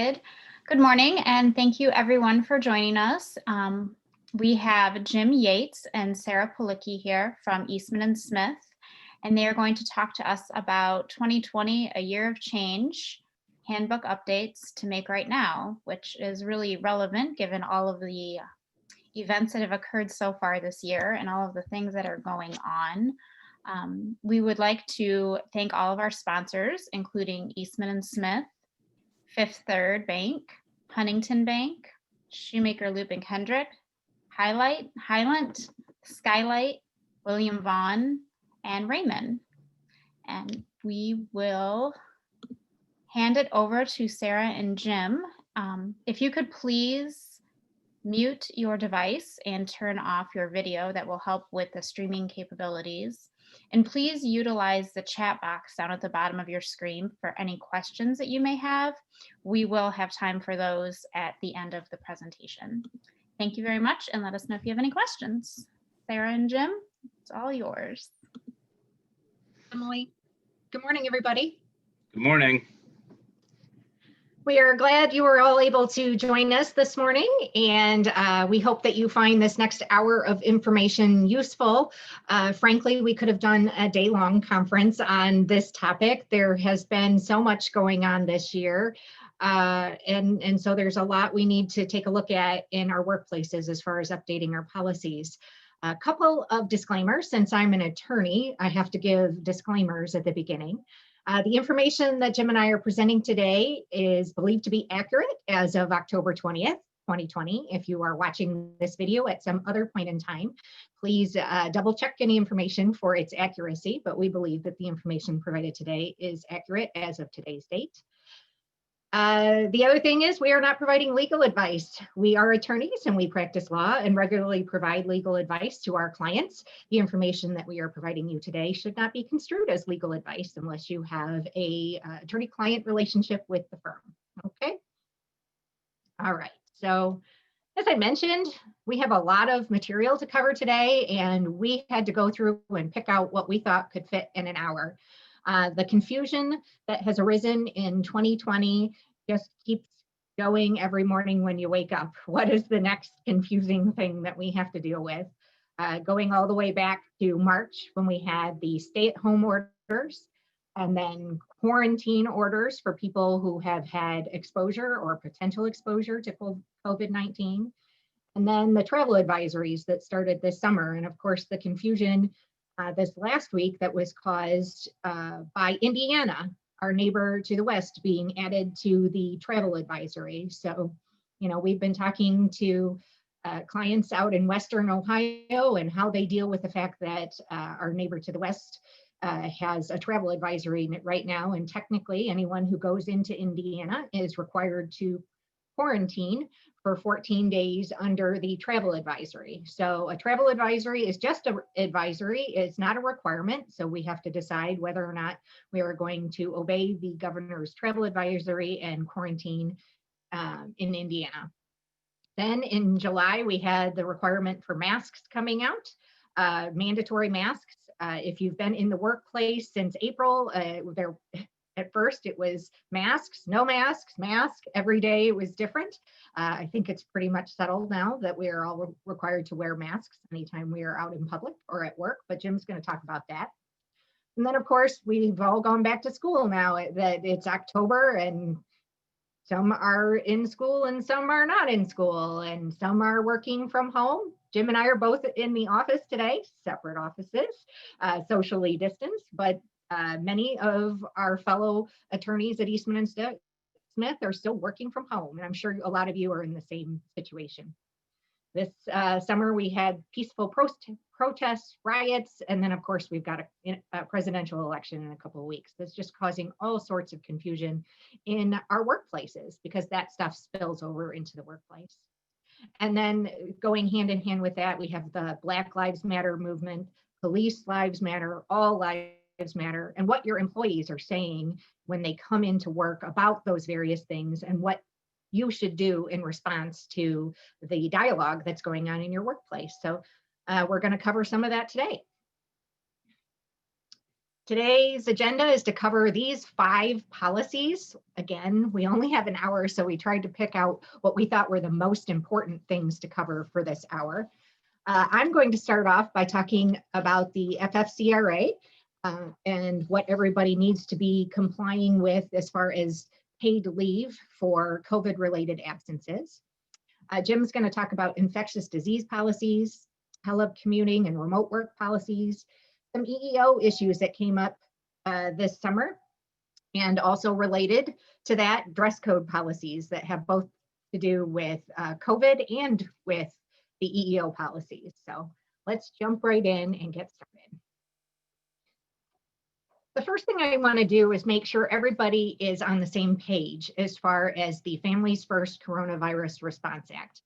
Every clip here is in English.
Good morning, and thank you everyone for joining us. We have Jim Yates and Sarah Pawlicki here from Eastman and Smith, and they are going to talk to us about 2020, a year of change, handbook updates to make right now, which is really relevant given all of the events that have occurred so far this year and all of the things that are going on. We would like to thank all of our sponsors, including Eastman and Smith, Fifth Third Bank, Huntington Bank, Shoemaker Loop and Kendrick, Highland, Skylight, William Vaughn, and Raymond. And we will hand it over to Sarah and Jim. If you could please mute your device and turn off your video, that will help with the streaming capabilities. And please utilize the chat box down at the bottom of your screen for any questions that you may have. We will have time for those at the end of the presentation. Thank you very much, and let us know if you have any questions. Sarah and Jim, it's all yours. Emily. Good morning, everybody. Good morning. We are glad you were all able to join us this morning, and we hope that you find this next hour of information useful. Frankly, we could have done a day-long conference on this topic. There has been so much going on this year, and so there's a lot we need to take a look at in our workplaces as far as updating our policies. A couple of disclaimers. Since I'm an attorney, I have to give disclaimers at the beginning. The information that Jim and I are presenting today is believed to be accurate as of October 20th, 2020. If you are watching this video at some other point in time, please double check any information for its accuracy, but we believe that the information provided today is accurate as of today's date. The other thing is we are not providing legal advice. We are attorneys and we practice law and regularly provide legal advice to our clients. The information that we are providing you today should not be construed as legal advice unless you have a attorney-client relationship with the firm. Okay. All right. So as I mentioned, we have a lot of material to cover today, and we had to go through and pick out what we thought could fit in an hour. The confusion that has arisen in 2020 just keeps going every morning when you wake up. What is the next confusing thing that we have to deal with? Going all the way back to March when we had the stay-at-home orders, and then quarantine orders for people who have had exposure or potential exposure to COVID-19, and then the travel advisories that started this summer, and of course the confusion this last week that was caused by Indiana, our neighbor to the west, being added to the travel advisory. So, you know, we've been talking to clients out in Western Ohio and how they deal with the fact that our neighbor to the west has a travel advisory right now. And technically anyone who goes into Indiana is required to quarantine for 14 days under the travel advisory. So a travel advisory is just an advisory, it's not a requirement. So we have to decide whether or not we are going to obey the governor's travel advisory and quarantine in Indiana. Then in July, we had the requirement for masks coming out, mandatory masks. If you've been in the workplace since April, at first it was masks, no masks, mask, every day it was different. I think it's pretty much settled now that we are all required to wear masks anytime we are out in public or at work, but Jim's going to talk about that. And then of course, we've all gone back to school now that it's October, and some are in school and some are not in school, and some are working from home. Jim and I are both in the office today, separate offices, socially distanced, but many of our fellow attorneys at Eastman and Smith are still working from home, and I'm sure a lot of you are in the same situation. This summer we had peaceful protests, riots, and then of course we've got a presidential election in a couple of weeks. That's just causing all sorts of confusion in our workplaces because that stuff spills over into the workplace. And then going hand in hand with that, we have the Black Lives Matter movement, Police Lives Matter, All Lives Matter, and what your employees are saying when they come into work about those various things and what you should do in response to the dialogue that's going on in your workplace. So we're going to cover some of that today. Today's agenda is to cover these 5 policies. Again, we only have an hour, so we tried to pick out what we thought were the most important things to cover for this hour. I'm going to start off by talking about the FFCRA and what everybody needs to be complying with as far as paid leave for COVID-related absences. Jim's going to talk about infectious disease policies, telecommuting and remote work policies, some EEO issues that came up this summer, and also related to that, dress code policies that have both to do with COVID and with the EEO policies. So let's jump right in and get started. The first thing I want to do is make sure everybody is on the same page as far as the Families First Coronavirus Response Act.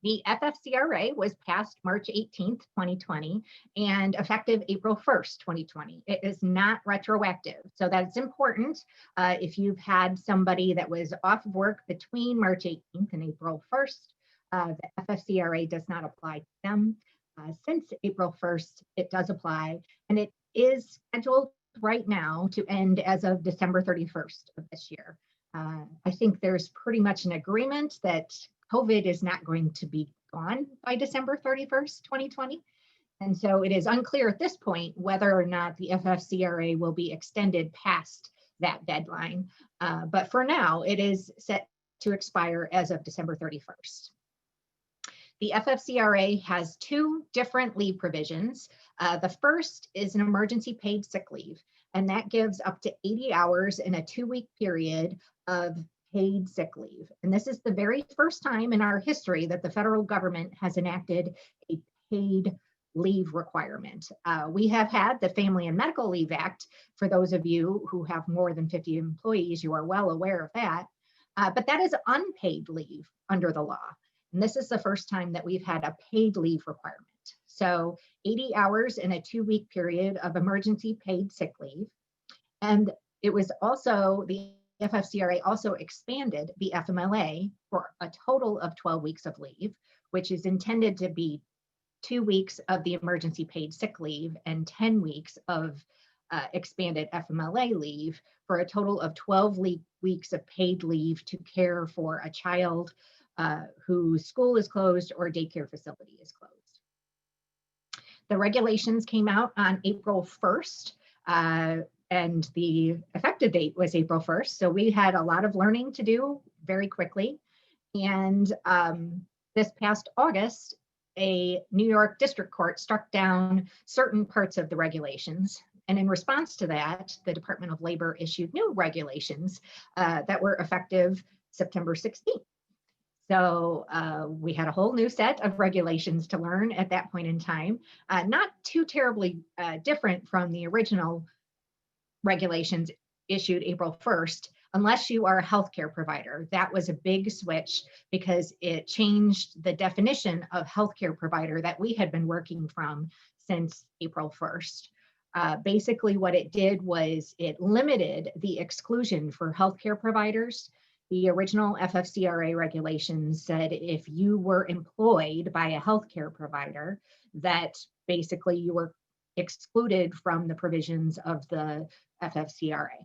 The FFCRA was passed March 18th, 2020, and effective April 1st, 2020. It is not retroactive, so that's important. If you've had somebody that was off of work between March 18th and April 1st, the FFCRA does not apply to them. Since April 1st, it does apply, and it is scheduled right now to end as of December 31st of this year. I think there's pretty much an agreement that COVID is not going to be gone by December 31st, 2020. And so it is unclear at this point whether or not the FFCRA will be extended past that deadline. But for now, it is set to expire as of December 31st. The FFCRA has 2 different leave provisions. The first is an emergency paid sick leave, and that gives up to 80 hours in a 2-week period of paid sick leave. And this is the very first time in our history that the federal government has enacted a paid leave requirement. We have had the Family and Medical Leave Act. For those of you who have more than 50 employees, you are well aware of that. But that is unpaid leave under the law. And this is the first time that we've had a paid leave requirement. So 80 hours in a 2-week period of emergency paid sick leave. And it was also, the FFCRA also expanded the FMLA for a total of 12 weeks of leave, which is intended to be 2 weeks of the emergency paid sick leave and 10 weeks of expanded FMLA leave for a total of 12 weeks of paid leave to care for a child whose school is closed or daycare facility is closed. The regulations came out on April 1st. And the effective date was April 1st. So we had a lot of learning to do very quickly. And this past August, a New York district court struck down certain parts of the regulations. And in response to that, the Department of Labor issued new regulations that were effective September 16th. So we had a whole new set of regulations to learn at that point in time, not too terribly different from the original regulations issued April 1st, unless you are a healthcare provider. That was a big switch because it changed the definition of healthcare provider that we had been working from since April 1st. Basically, what it did was it limited the exclusion for healthcare providers. The original FFCRA regulations said if you were employed by a healthcare provider, that basically you were excluded from the provisions of the FFCRA.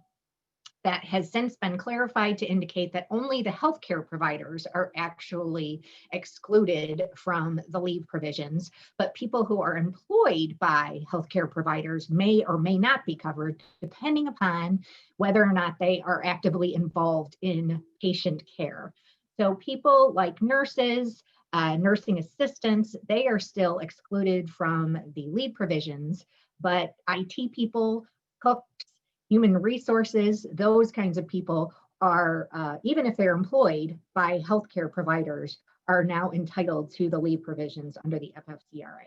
That has since been clarified to indicate that only the healthcare providers are actually excluded from the leave provisions, but people who are employed by healthcare providers may or may not be covered, depending upon whether or not they are actively involved in patient care. So people like nurses, nursing assistants, they are still excluded from the leave provisions, but IT people, cooks, human resources, those kinds of people are, even if they're employed by healthcare providers, are now entitled to the leave provisions under the FFCRA.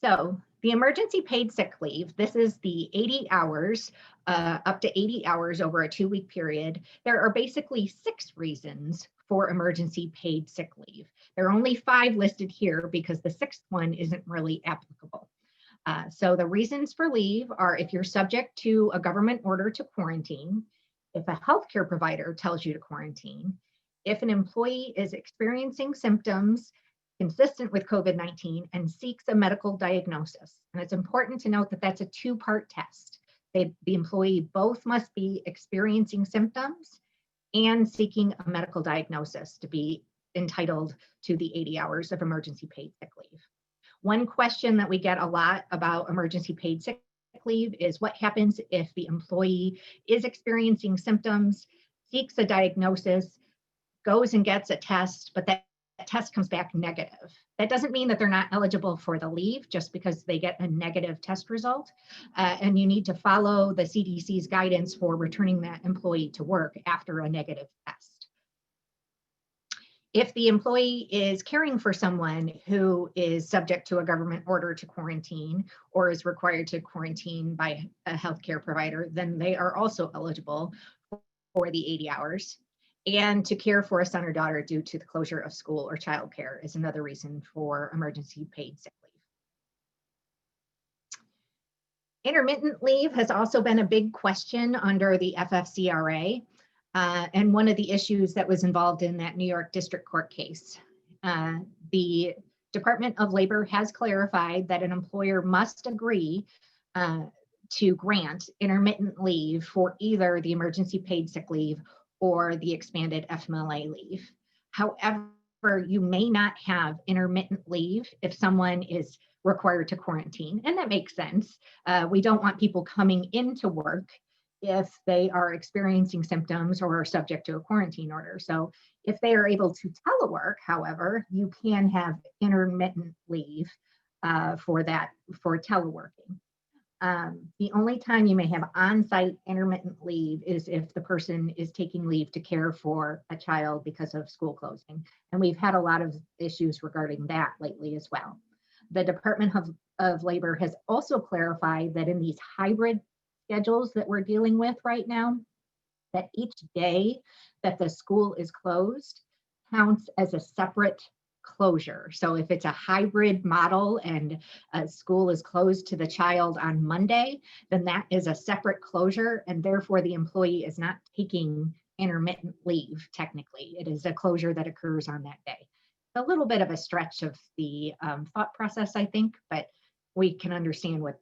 So the emergency paid sick leave, this is the 80 hours, up to 80 hours over a 2-week period. There are basically 6 reasons for emergency paid sick leave. There are only 5 listed here because the 6th one isn't really applicable. So the reasons for leave are if you're subject to a government order to quarantine, if a healthcare provider tells you to quarantine, if an employee is experiencing symptoms consistent with COVID-19 and seeks a medical diagnosis. And it's important to note that that's a two-part test. The employee both must be experiencing symptoms and seeking a medical diagnosis to be entitled to the 80 hours of emergency paid sick leave. One question that we get a lot about emergency paid sick leave is what happens if the employee is experiencing symptoms, seeks a diagnosis, goes and gets a test, but that test comes back negative. That doesn't mean that they're not eligible for the leave just because they get a negative test result. And you need to follow the CDC's guidance for returning that employee to work after a negative test. If the employee is caring for someone who is subject to a government order to quarantine or is required to quarantine by a healthcare provider, then they are also eligible for the 80 hours. And to care for a son or daughter due to the closure of school or childcare is another reason for emergency paid sick leave. Intermittent leave has also been a big question under the FFCRA, and one of the issues that was involved in that New York District Court case. The Department of Labor has clarified that an employer must agree to grant intermittent leave for either the emergency paid sick leave or the expanded FMLA leave. However, you may not have intermittent leave if someone is required to quarantine, and that makes sense. We don't want people coming into work if they are experiencing symptoms or are subject to a quarantine order. So if they are able to telework, however, you can have intermittent leave for teleworking. The only time you may have on-site intermittent leave is if the person is taking leave to care for a child because of school closing. And we've had a lot of issues regarding that lately as well. The Department of Labor has also clarified that in these hybrid schedules that we're dealing with right now, that each day that the school is closed counts as a separate closure. So if it's a hybrid model and a school is closed to the child on Monday, then that is a separate closure, and therefore the employee is not taking intermittent leave technically. It is a closure that occurs on that day. A little bit of a stretch of the thought process, I think, but we can understand what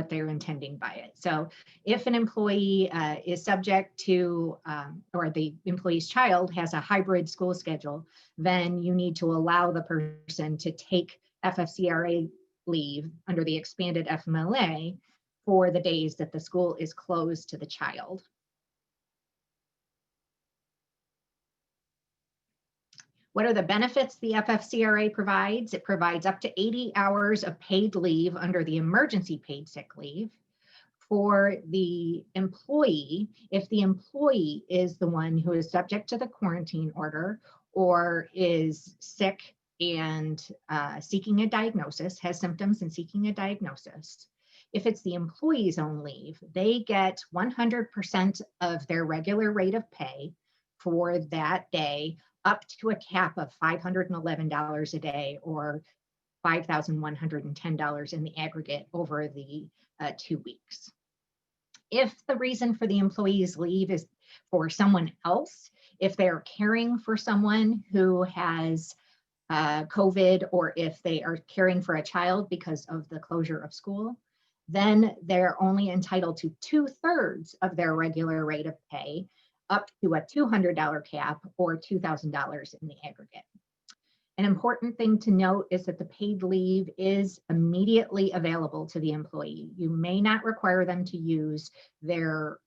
they're intending by it. So if an employee is subject to, or the employee's child has a hybrid school schedule, then you need to allow the person to take FFCRA leave under the expanded FMLA for the days that the school is closed to the child. What are the benefits the FFCRA provides? It provides up to 80 hours of paid leave under the emergency paid sick leave for the employee if the employee is the one who is subject to the quarantine order or is sick and seeking a diagnosis, has symptoms and seeking a diagnosis. If it's the employee's own leave, they get 100% of their regular rate of pay for that day, up to a cap of $511 a day or $5,110 in the aggregate over the 2 weeks. If the reason for the employee's leave is for someone else, if they're caring for someone who has COVID, or if they are caring for a child because of the closure of school, then they're only entitled to 2/3 of their regular rate of pay, up to a $200 cap or $2,000 in the aggregate. An important thing to note is that the paid leave is immediately available to the employee. You may not require them to use their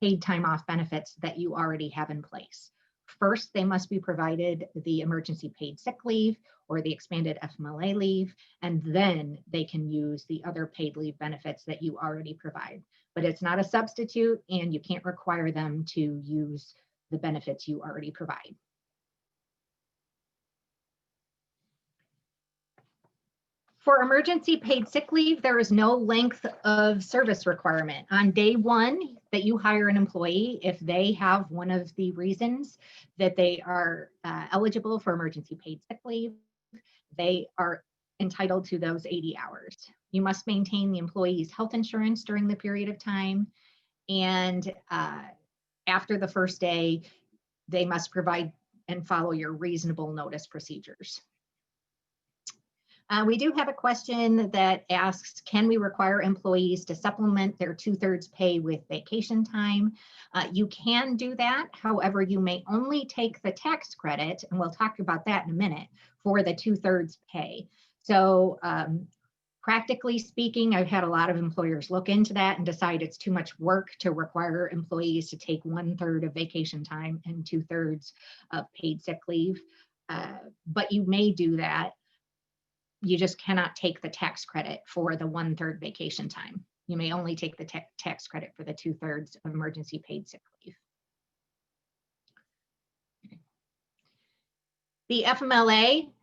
paid time off benefits that you already have in place. First, they must be provided the emergency paid sick leave or the expanded FMLA leave, and then they can use the other paid leave benefits that you already provide. But it's not a substitute, and you can't require them to use the benefits you already provide. For emergency paid sick leave, there is no length of service requirement. On day one that you hire an employee, if they have one of the reasons that they are eligible for emergency paid sick leave, they are entitled to those 80 hours. You must maintain the employee's health insurance during the period of time. And after the first day, they must provide and follow your reasonable notice procedures. We do have a question that asks, can we require employees to supplement their 2/3 pay with vacation time? You can do that. However, you may only take the tax credit, and we'll talk about that in a minute, for the 2/3 pay. So practically speaking, I've had a lot of employers look into that and decide it's too much work to require employees to take 1/3 of vacation time and 2/3 of paid sick leave. But you may do that. You just cannot take the tax credit for the 1/3 vacation time. You may only take the tax credit for the 2/3 of emergency paid sick leave. The FMLA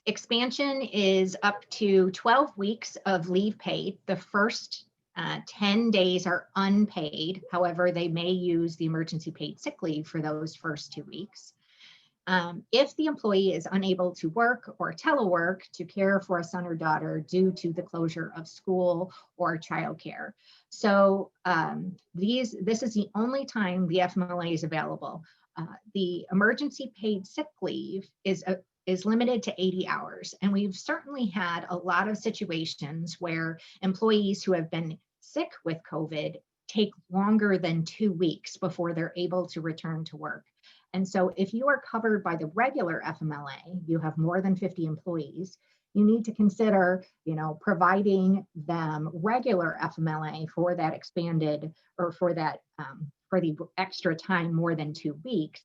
expansion is up to 12 weeks of leave paid. The first 10 days are unpaid. However, they may use the emergency paid sick leave for those first 2 weeks. If the employee is unable to work or telework to care for a son or daughter due to the closure of school or childcare. So this is the only time the FMLA is available. The emergency paid sick leave is limited to 80 hours. And we've certainly had a lot of situations where employees who have been sick with COVID take longer than 2 weeks before they're able to return to work. And so if you are covered by the regular FMLA, you have more than 50 employees, you need to consider, providing them regular FMLA for that expanded or for that for the extra time more than 2 weeks.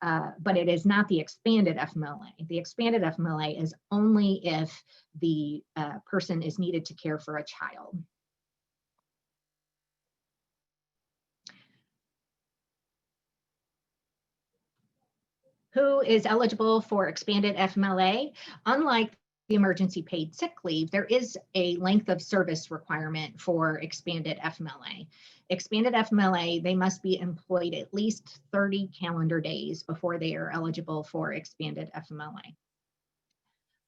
But it is not the expanded FMLA. The expanded FMLA is only if the person is needed to care for a child. Who is eligible for expanded FMLA? Unlike the emergency paid sick leave, there is a length of service requirement for expanded FMLA. Expanded FMLA, they must be employed at least 30 calendar days before they are eligible for expanded FMLA.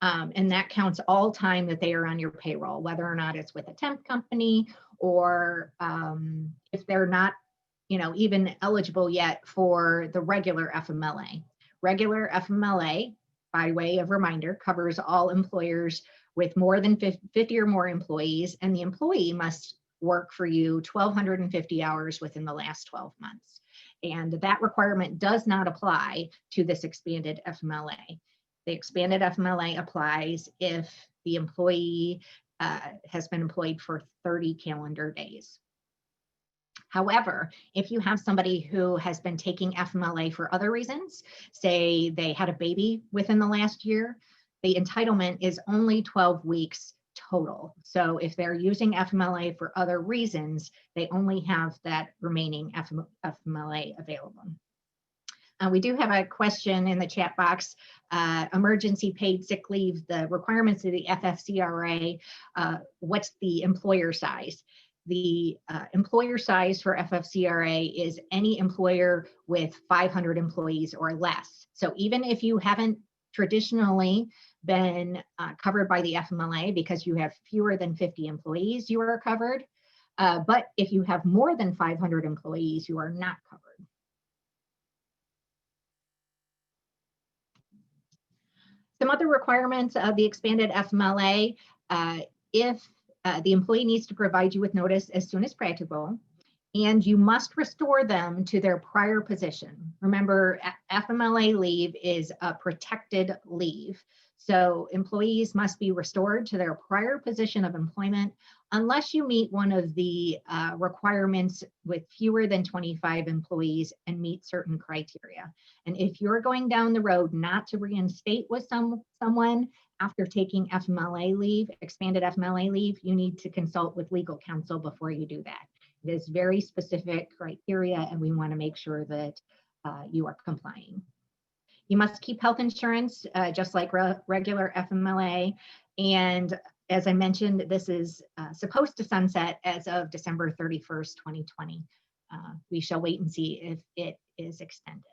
And that counts all time that they are on your payroll, whether or not it's with a temp company or if they're not, even eligible yet for the regular FMLA. Regular FMLA, by way of reminder, covers all employers with more than 50 or more employees, and the employee must work for you 1,250 hours within the last 12 months. And that requirement does not apply to this expanded FMLA. The expanded FMLA applies if the employee has been employed for 30 calendar days. However, if you have somebody who has been taking FMLA for other reasons, say they had a baby within the last year, the entitlement is only 12 weeks total. So if they're using FMLA for other reasons, they only have that remaining FMLA available. We do have a question in the chat box. Emergency paid sick leave, the requirements of the FFCRA, what's the employer size? The employer size for FFCRA is any employer with 500 employees or less. So even if you haven't traditionally been covered by the FMLA because you have fewer than 50 employees, you are covered. But if you have more than 500 employees, you are not covered. Some other requirements of the expanded FMLA, if the employee needs to provide you with notice as soon as practicable, and you must restore them to their prior position. Remember, FMLA leave is a protected leave. So employees must be restored to their prior position of employment unless you meet one of the requirements with fewer than 25 employees and meet certain criteria. And if you're going down the road not to reinstate with someone after taking FMLA leave, expanded FMLA leave, you need to consult with legal counsel before you do that. It is very specific criteria, and we want to make sure that you are complying. You must keep health insurance, just like regular FMLA. And as I mentioned, this is supposed to sunset as of December 31st, 2020. We shall wait and see if it is extended.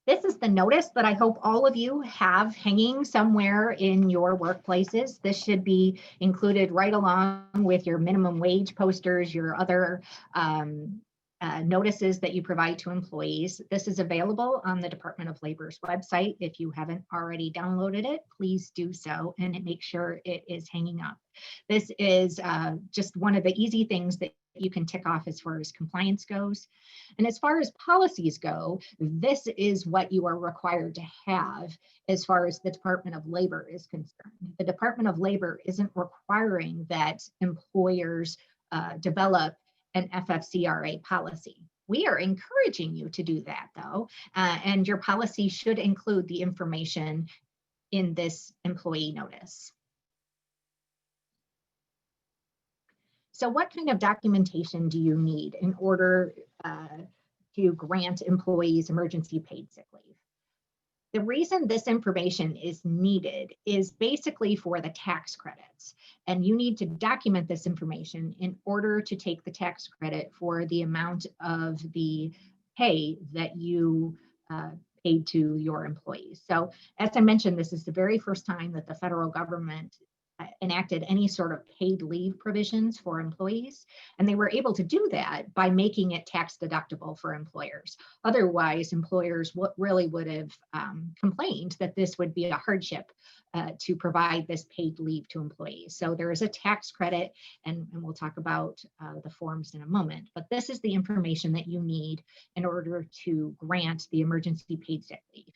This is the notice that I hope all of you have hanging somewhere in your workplaces. This should be included right along with your minimum wage posters, your other notices that you provide to employees. This is available on the Department of Labor's website. If you haven't already downloaded it, please do so and make sure it is hanging up. This is just one of the easy things that you can tick off as far as compliance goes. And as far as policies go, this is what you are required to have as far as the Department of Labor is concerned. The Department of Labor isn't requiring that employers develop an FFCRA policy. We are encouraging you to do that though, and your policy should include the information in this employee notice. So what kind of documentation do you need in order to grant employees emergency paid sick leave? The reason this information is needed is basically for the tax credits. And you need to document this information in order to take the tax credit for the amount of the pay that you paid to your employees. So as I mentioned, this is the very first time that the federal government enacted any sort of paid leave provisions for employees. And they were able to do that by making it tax deductible for employers. Otherwise, employers really would have complained that this would be a hardship to provide this paid leave to employees. So there is a tax credit, and we'll talk about the forms in a moment, but this is the information that you need in order to grant the emergency paid sick leave.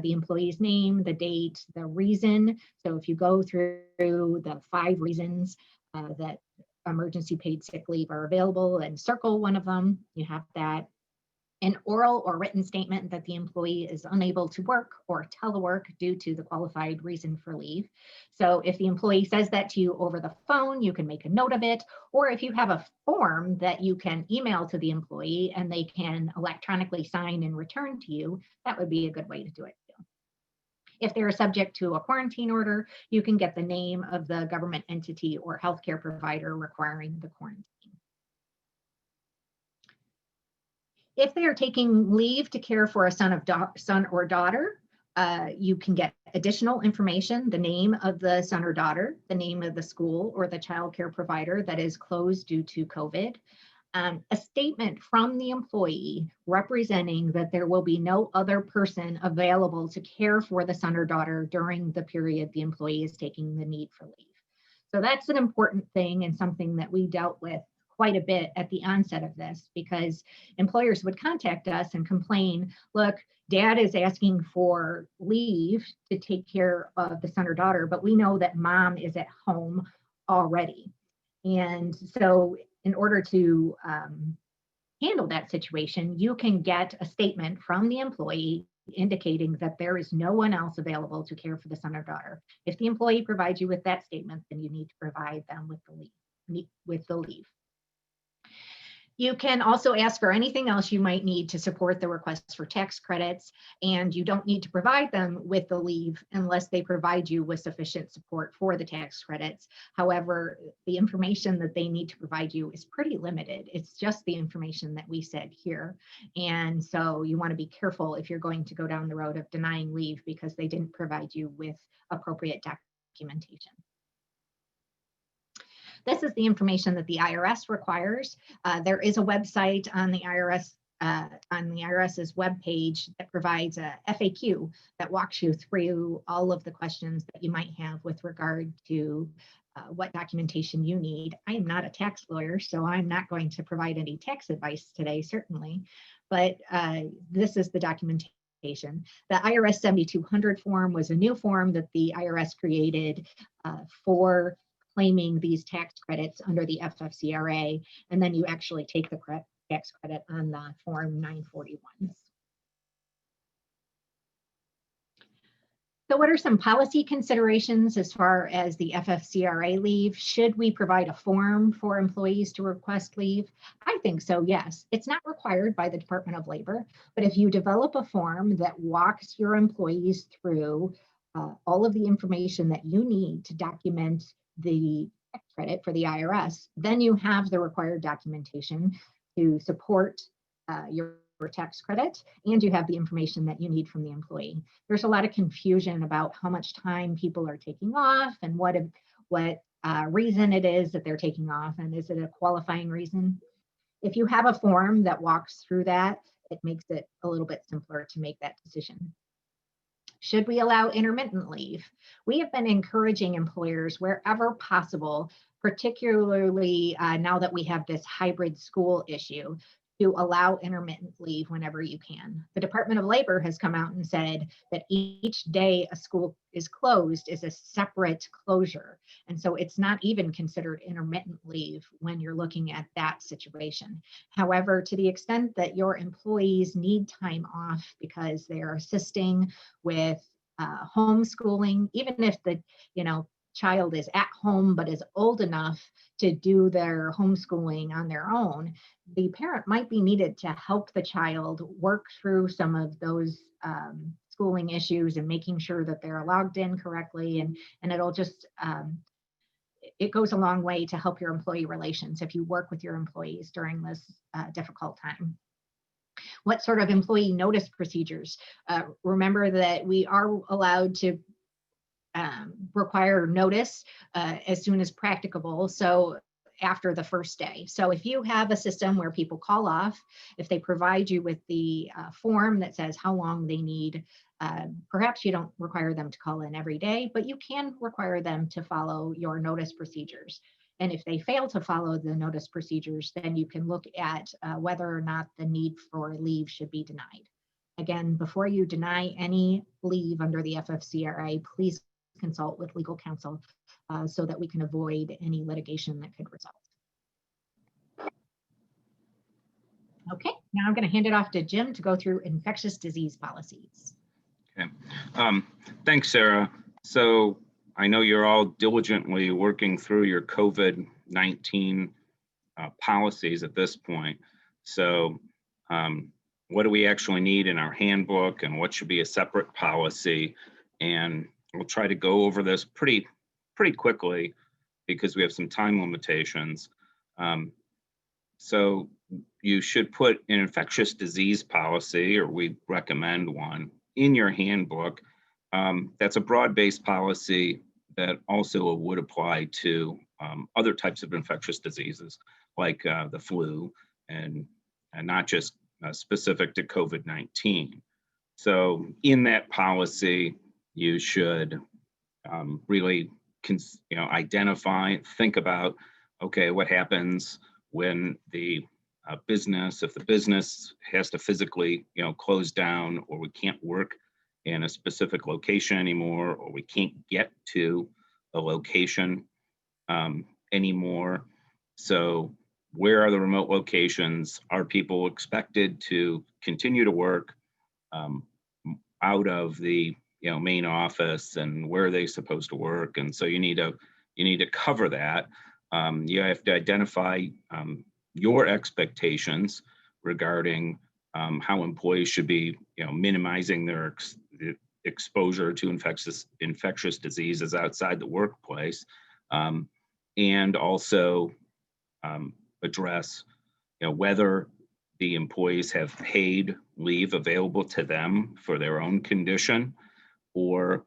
The employee's name, the date, the reason. So if you go through the 5 reasons that emergency paid sick leave are available and circle one of them, you have that. An oral or written statement that the employee is unable to work or telework due to the qualified reason for leave. So if the employee says that to you over the phone, you can make a note of it. Or if you have a form that you can email to the employee and they can electronically sign and return to you, that would be a good way to do it too. If they're subject to a quarantine order, you can get the name of the government entity or healthcare provider requiring the quarantine. If they are taking leave to care for a son or daughter, you can get additional information, the name of the son or daughter, the name of the school or the child care provider that is closed due to COVID, a statement from the employee representing that there will be no other person available to care for the son or daughter during the period the employee is taking the need for leave. So that's an important thing and something that we dealt with quite a bit at the onset of this, because employers would contact us and complain, look, dad is asking for leave to take care of the son or daughter, but we know that mom is at home already. And so in order to handle that situation, you can get a statement from the employee indicating that there is no one else available to care for the son or daughter. If the employee provides you with that statement, then you need to provide them with the leave. You can also ask for anything else you might need to support the request for tax credits, and you don't need to provide them with the leave unless they provide you with sufficient support for the tax credits. However, the information that they need to provide you is pretty limited. It's just the information that we said here. And so you want to be careful if you're going to go down the road of denying leave because they didn't provide you with appropriate documentation. This is the information that the IRS requires. There is a website on the IRS's webpage that provides a FAQ that walks you through all of the questions that you might have with regard to what documentation you need. I am not a tax lawyer, so I'm not going to provide any tax advice today, certainly, but this is the documentation. The IRS 7200 form was a new form that the IRS created for claiming these tax credits under the FFCRA, and then you actually take the tax credit on the Form 941. So what are some policy considerations as far as the FFCRA leave? Should we provide a form for employees to request leave? I think so, yes. It's not required by the Department of Labor, but if you develop a form that walks your employees through all of the information that you need to document the tax credit for the IRS, then you have the required documentation to support your tax credit, and you have the information that you need from the employee. There's a lot of confusion about how much time people are taking off and what reason it is that they're taking off, and is it a qualifying reason? If you have a form that walks through that, it makes it a little bit simpler to make that decision. Should we allow intermittent leave? We have been encouraging employers wherever possible, particularly now that we have this hybrid school issue, to allow intermittent leave whenever you can. The Department of Labor has come out and said that each day a school is closed is a separate closure. And so it's not even considered intermittent leave when you're looking at that situation. However, to the extent that your employees need time off because they're assisting with homeschooling, even if the child is at home but is old enough to do their homeschooling on their own, the parent might be needed to help the child work through some of those schooling issues and making sure that they're logged in correctly. And it'll just, it goes a long way to help your employee relations if you work with your employees during this difficult time. What sort of employee notice procedures? Remember that we are allowed to require notice as soon as practicable. So after the first day. So if you have a system where people call off, if they provide you with the form that says how long they need, perhaps you don't require them to call in every day, but you can require them to follow your notice procedures. And if they fail to follow the notice procedures, then you can look at whether or not the need for leave should be denied. Again, before you deny any leave under the FFCRA, please consult with legal counsel so that we can avoid any litigation that could result. Okay, now I'm going to hand it off to Jim to go through infectious disease policies. Okay, thanks, Sarah. So I know you're all diligently working through your COVID-19 policies at this point. So what do we actually need in our handbook and what should be a separate policy? And we'll try to go over this pretty quickly because we have some time limitations. So you should put an infectious disease policy, or we recommend one, in your handbook. That's a broad-based policy that also would apply to other types of infectious diseases like the flu and not just specific to COVID-19. So in that policy, you should really identify, think about, okay, what happens when the business, if the business has to physically close down, or we can't work in a specific location anymore, or we can't get to a location anymore. So where are the remote locations? Are people expected to continue to work out of the main office, and where are they supposed to work? And so you need to cover that. You have to identify your expectations regarding how employees should be minimizing their exposure to infectious diseases outside the workplace, and also address whether the employees have paid leave available to them for their own condition, or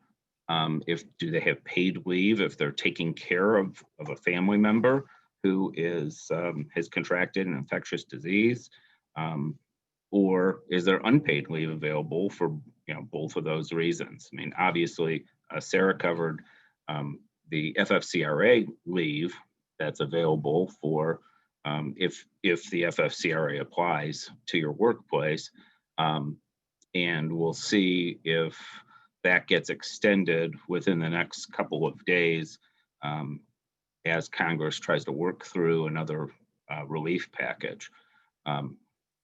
do they have paid leave if they're taking care of a family member who has contracted an infectious disease, or is there unpaid leave available for both of those reasons? I mean, obviously, Sarah covered the FFCRA leave that's available for if the FFCRA applies to your workplace, and we'll see if that gets extended within the next couple of days as Congress tries to work through another relief package.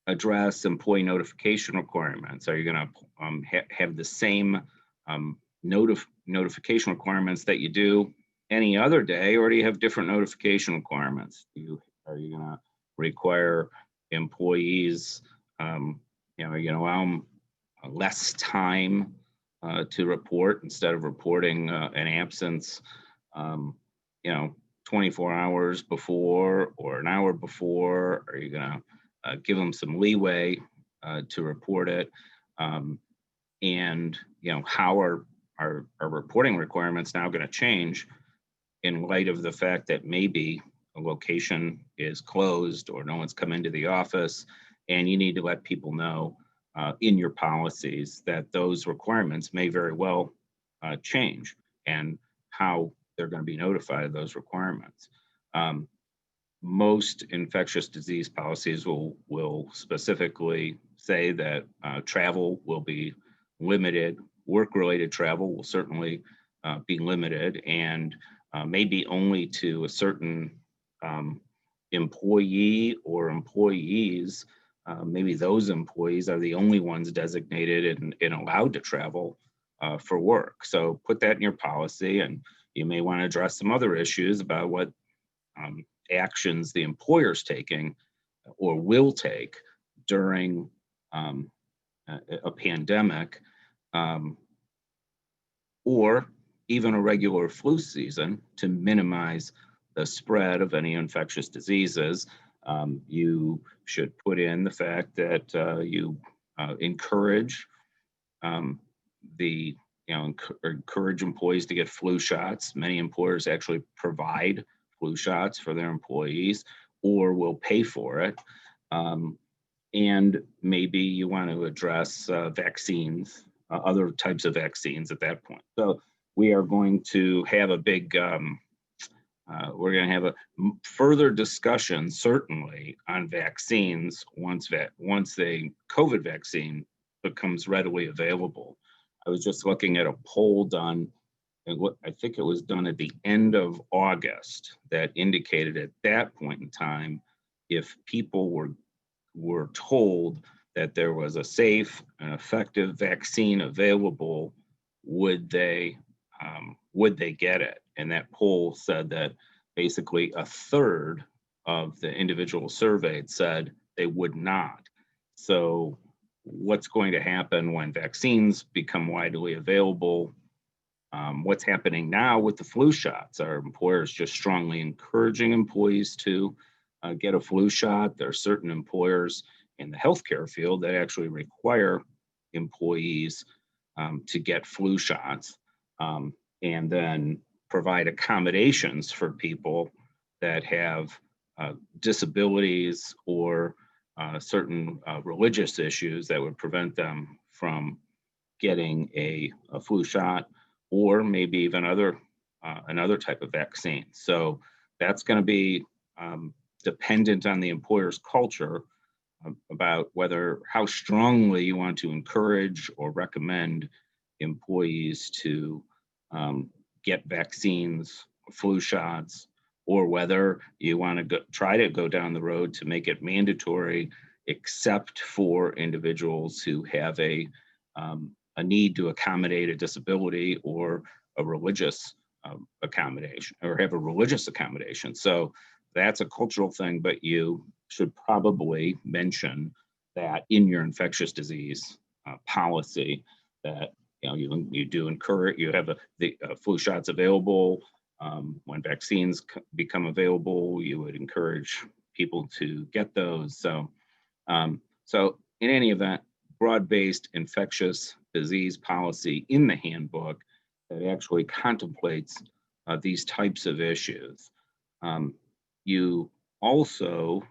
Address employee notification requirements. Are you going to have the same notification requirements that you do any other day, or do you have different notification requirements? Are you going to require employees, are you going to allow them less time to report instead of reporting an absence 24 hours before or an hour before? Are you going to give them some leeway to report it? And how are our reporting requirements now going to change in light of the fact that maybe a location is closed or no one's come into the office, and you need to let people know in your policies that those requirements may very well change and how they're going to be notified of those requirements. Most infectious disease policies will specifically say that travel will be limited. Work-related travel will certainly be limited, and maybe only to a certain employee or employees. Maybe those employees are the only ones designated and allowed to travel for work. So put that in your policy, and you may want to address some other issues about what actions the employer's taking or will take during a pandemic, or even a regular flu season, to minimize the spread of any infectious diseases. You should put in the fact that you encourage encourage employees to get flu shots. Many employers actually provide flu shots for their employees or will pay for it. And maybe you want to address vaccines, other types of vaccines at that point. So we are going to have a big, we're going to have a further discussion, certainly, on vaccines once the COVID vaccine becomes readily available. I was just looking at a poll done, and what I think it was done at the end of August, that indicated at that point in time, if people were told that there was a safe and effective vaccine available, would they get it? And that poll said that basically a third of the individual surveyed said they would not. So what's going to happen when vaccines become widely available? What's happening now with the flu shots? Are employers just strongly encouraging employees to get a flu shot? There are certain employers in the healthcare field that actually require employees to get flu shots, and then provide accommodations for people that have disabilities or certain religious issues that would prevent them from getting a flu shot, or maybe even another type of vaccine. So that's going to be dependent on the employer's culture about how strongly you want to encourage or recommend employees to get vaccines, flu shots, or whether you want to try to go down the road to make it mandatory, except for individuals who have a need to accommodate a disability or a religious accommodation, or have a religious accommodation. So that's a cultural thing, but you should probably mention that in your infectious disease policy, that you do encourage, you have the flu shots available. When vaccines become available, you would encourage people to get those. So in any event, broad-based infectious disease policy in the handbook that actually contemplates these types of issues. You also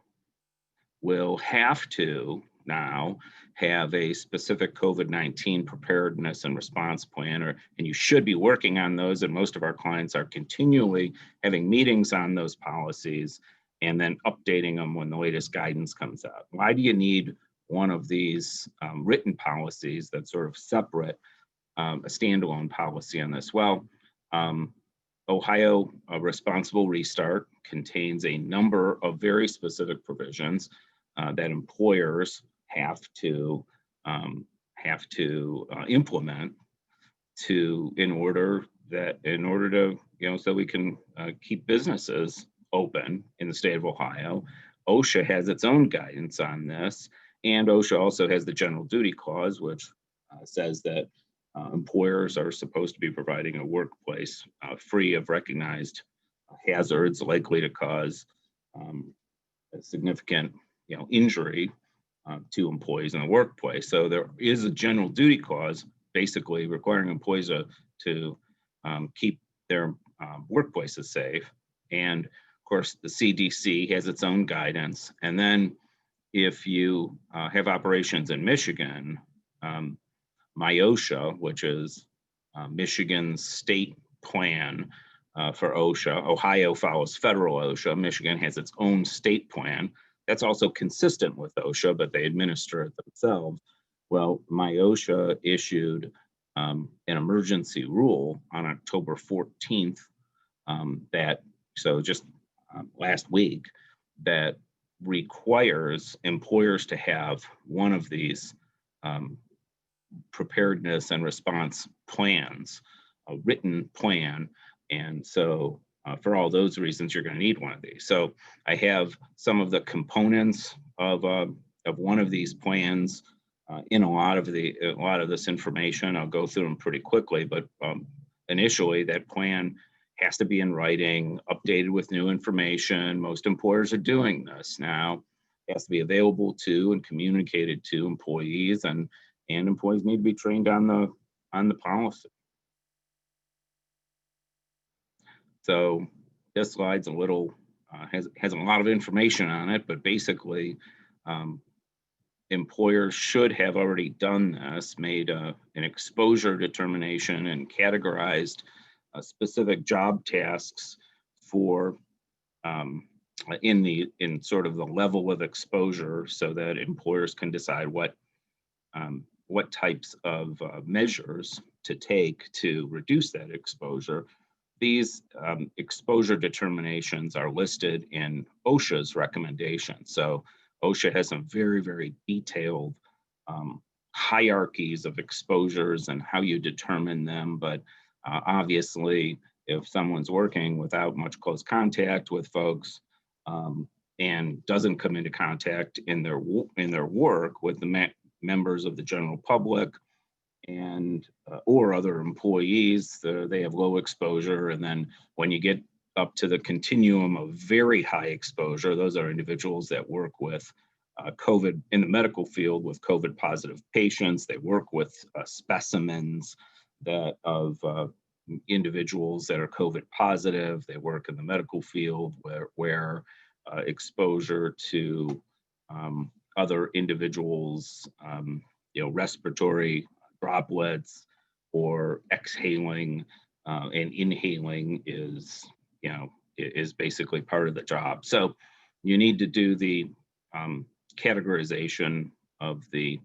will have to now have a specific COVID-19 preparedness and response plan, and you should be working on those, and most of our clients are continually having meetings on those policies and then updating them when the latest guidance comes out. Why do you need one of these written policies that's sort of separate, a standalone policy on this? Well, Ohio Responsible Restart contains a number of very specific provisions that employers have to implement in order to so we can keep businesses open in the state of Ohio. OSHA has its own guidance on this, and OSHA also has the general duty clause, which says that employers are supposed to be providing a workplace free of recognized hazards likely to cause a significant injury to employees in the workplace. So there is a general duty clause basically requiring employees to keep their workplaces safe. And course, the CDC has its own guidance. And then if you have operations in Michigan, MyOSHA, which is Michigan's state plan for OSHA. Ohio follows federal OSHA. Michigan has its own state plan. That's also consistent with OSHA, but they administer it themselves. Well, MyOSHA issued an emergency rule on October 14th just last week, that requires employers to have one of these preparedness and response plans, a written plan. And so for all those reasons, you're going to need one of these. So I have some of the components of one of these plans in a lot of this information. I'll go through them pretty quickly, but initially that plan has to be in writing, updated with new information. Most employers are doing this now. It has to be available to and communicated to employees, and employees need to be trained on the policy. So this slide's a little has a lot of information on it, but basically employers should have already done this, made an exposure determination and categorized specific job tasks for in sort of the level of exposure, so that employers can decide what types of measures to take to reduce that exposure. These exposure determinations are listed in OSHA's recommendations. So OSHA has some very, very detailed hierarchies of exposures and how you determine them. But obviously, if someone's working without much close contact with folks and doesn't come into contact in their work with the members of the general public and or other employees, they have low exposure. And then when you get up to the continuum of very high exposure, those are individuals that work with COVID in the medical field with COVID positive patients. They work with specimens of individuals that are COVID positive. They work in the medical field where exposure to other individuals, respiratory droplets or exhaling and inhaling is basically part of the job. So you need to do the categorization of the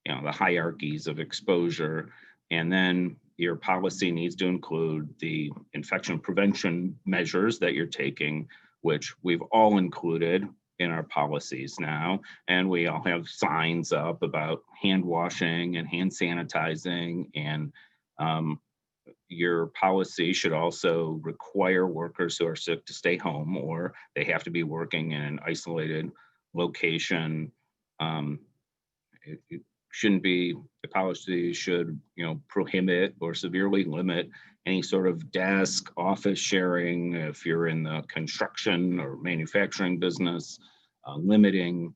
hierarchies of exposure, and then your policy needs to include the infection prevention measures that you're taking, which we've all included in our policies now. And we all have signs up about hand washing and hand sanitizing. And your policy should also require workers who are sick to stay home, or they have to be working in an isolated location. It shouldn't be, the policy should prohibit or severely limit any sort of desk office sharing if you're in the construction or manufacturing business, limiting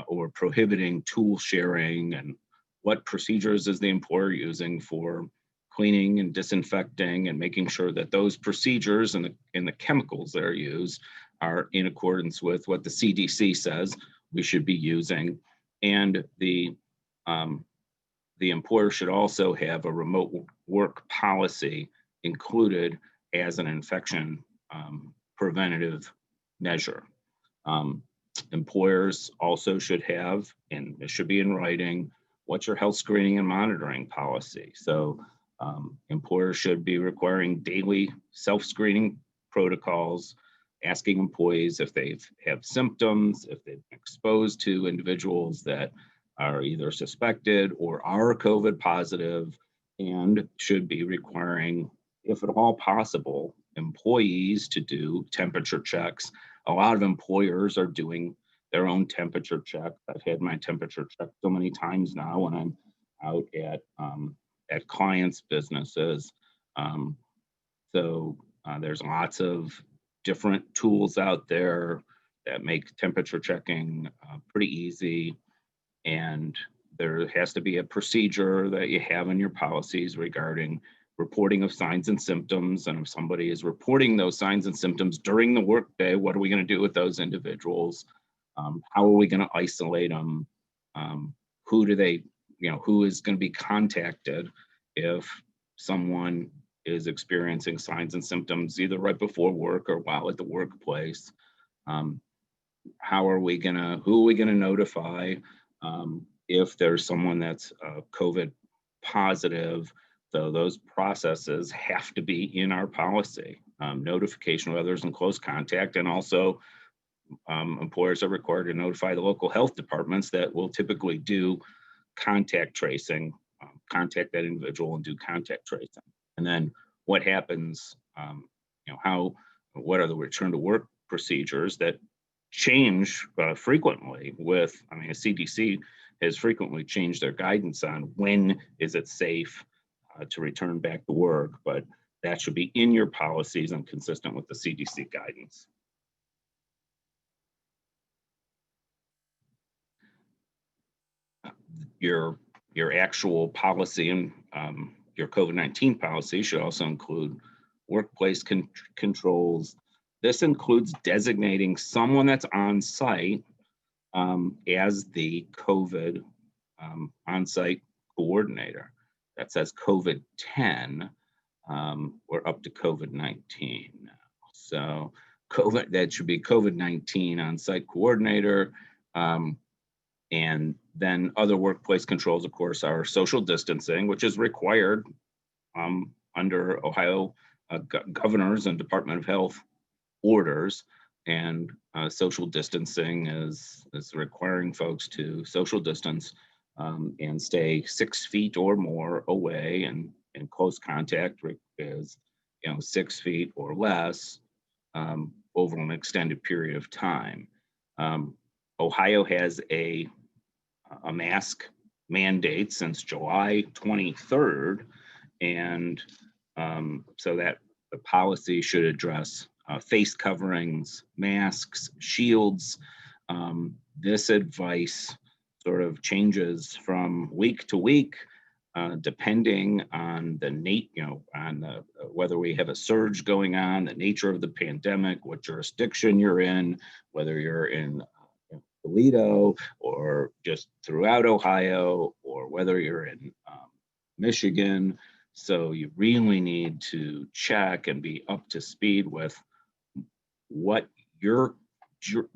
or prohibiting tool sharing, and what procedures is the employer using for cleaning and disinfecting, and making sure that those procedures and the chemicals that are used are in accordance with what the CDC says we should be using. And the employer should also have a remote work policy included as an infection preventative measure. Employers also should have, and it should be in writing, what's your health screening and monitoring policy. So employers should be requiring daily self-screening protocols, asking employees if they have symptoms, if they've been exposed to individuals that are either suspected or are COVID positive, and should be requiring, if at all possible, employees to do temperature checks. A lot of employers are doing their own temperature check. I've had my temperature checked so many times now when I'm out at clients' businesses. So there's lots of different tools out there that make temperature checking pretty easy. And there has to be a procedure that you have in your policies regarding reporting of signs and symptoms. And if somebody is reporting those signs and symptoms during the workday, what are we going to do with those individuals? How are we going to isolate them? Who do they, who is going to be contacted if someone is experiencing signs and symptoms either right before work or while at the workplace? Who are we going to notify if there's someone that's COVID positive? So those processes have to be in our policy. Notification of others in close contact, and also employers are required to notify the local health departments that will typically do contact tracing, contact that individual and do contact tracing. And then what happens, what are the return to work procedures that change frequently with, the CDC has frequently changed their guidance on when is it safe to return back to work, but that should be in your policies and consistent with the CDC guidance. Your actual policy and your COVID-19 policy should also include workplace controls. This includes designating someone that's on site as the COVID on-site coordinator. That says COVID-10. We're up to COVID-19 now. So that should be COVID-19 on-site coordinator. And then other workplace controls, of course, are social distancing, which is required under Ohio governors and Department of Health orders. And social distancing is requiring folks to social distance and stay 6 feet or more away, and in close contact is 6 feet or less over an extended period of time. Ohio has a mask mandate since July 23rd, and so that the policy should address face coverings, masks, shields. This advice sort of changes from week to week, depending on the whether we have a surge going on, the nature of the pandemic, what jurisdiction you're in, whether you're in Toledo or just throughout Ohio, or whether you're in Michigan. So you really need to check and be up to speed with what your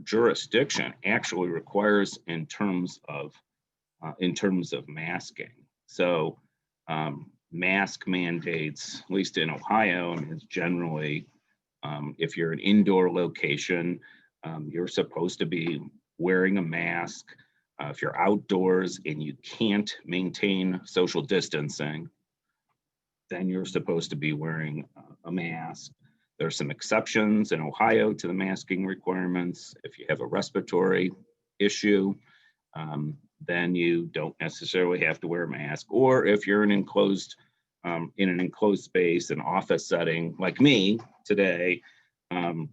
jurisdiction actually requires in terms of masking. So mask mandates, at least in Ohio, is generally if you're an indoor location, you're supposed to be wearing a mask. If you're outdoors and you can't maintain social distancing, then you're supposed to be wearing a mask. There are some exceptions in Ohio to the masking requirements. If you have a respiratory issue, then you don't necessarily have to wear a mask. Or if you're in an enclosed space, an office setting like me today, and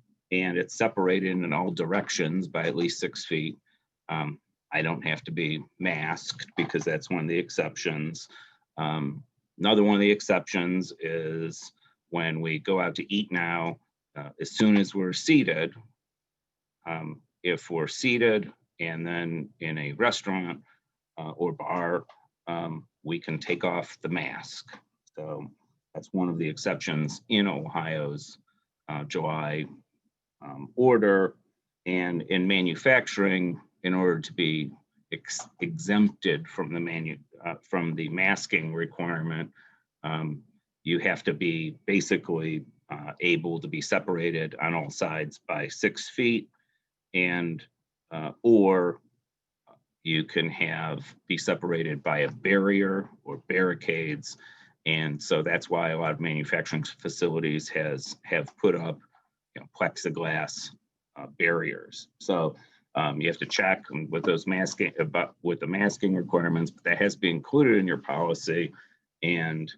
it's separated in all directions by at least 6 feet, I don't have to be masked because that's one of the exceptions. Another one of the exceptions is when we go out to eat now, as soon as we're seated, if we're seated and then in a restaurant or bar, we can take off the mask. So that's one of the exceptions in Ohio's July order. And in manufacturing, in order to be exempted from the masking requirement, you have to be basically able to be separated on all sides by 6 feet, and or you can be separated by a barrier or barricades. And so that's why a lot of manufacturing facilities have put up plexiglass barriers. So you have to check with those with the masking requirements, but that has to be included in your policy, and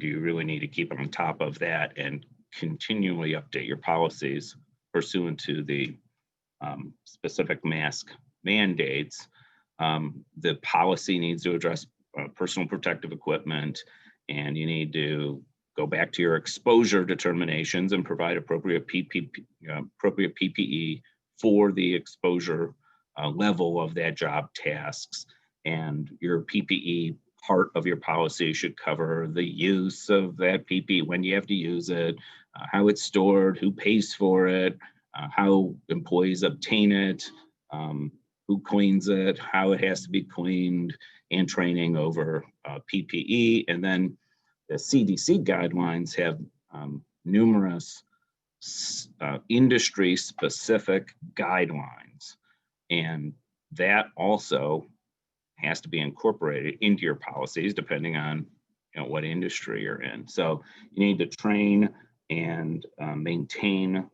you really need to keep on top of that and continually update your policies pursuant to the specific mask mandates. The policy needs to address personal protective equipment, and you need to go back to your exposure determinations and provide appropriate PPE for the exposure level of that job tasks. And your PPE part of your policy should cover the use of that PPE, when you have to use it, how it's stored, who pays for it, how employees obtain it, who cleans it, how it has to be cleaned, and training over PPE. And then the CDC guidelines have numerous industry-specific guidelines, and that also has to be incorporated into your policies depending on what industry you're in. So you need to train and maintain